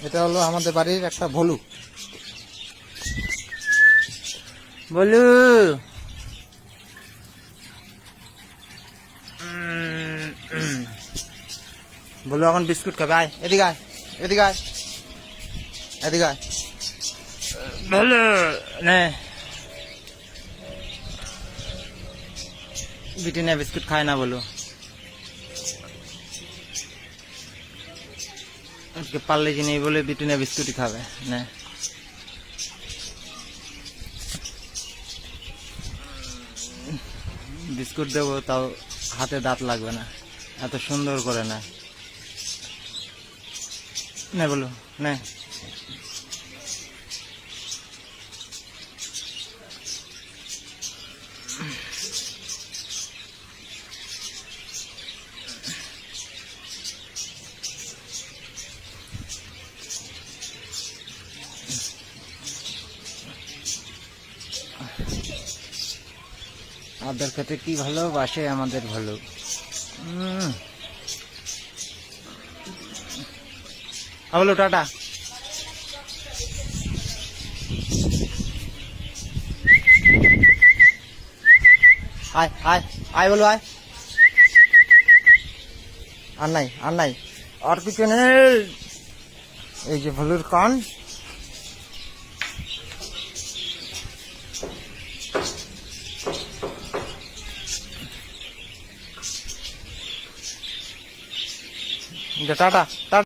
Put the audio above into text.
এটা হলো আমাদের বাড়ির একটা ভলু। বলু বলু এখন বিস্কুট খাবে। আয় এদিকে আয়, এদিকে আয়, এদিকে আয়। বলু নে বিটি নে, বিস্কুট খায় না বলু। আজকে পারলে যে নেই বলে বিটি নে বিস্কুটই খাবে না। বিস্কুট দেবো তাও হাতে দাঁত লাগবে না, এত সুন্দর করে না। নে বলু নে। আদর খেতে কি ভালোবাসে আমাদের ভালো। বলো টাটা। আয় আয় আয় বলো আয়। আর নাই, আর নাই, আর কিছু নেই। এই যে ভলুর কান। Tata tata.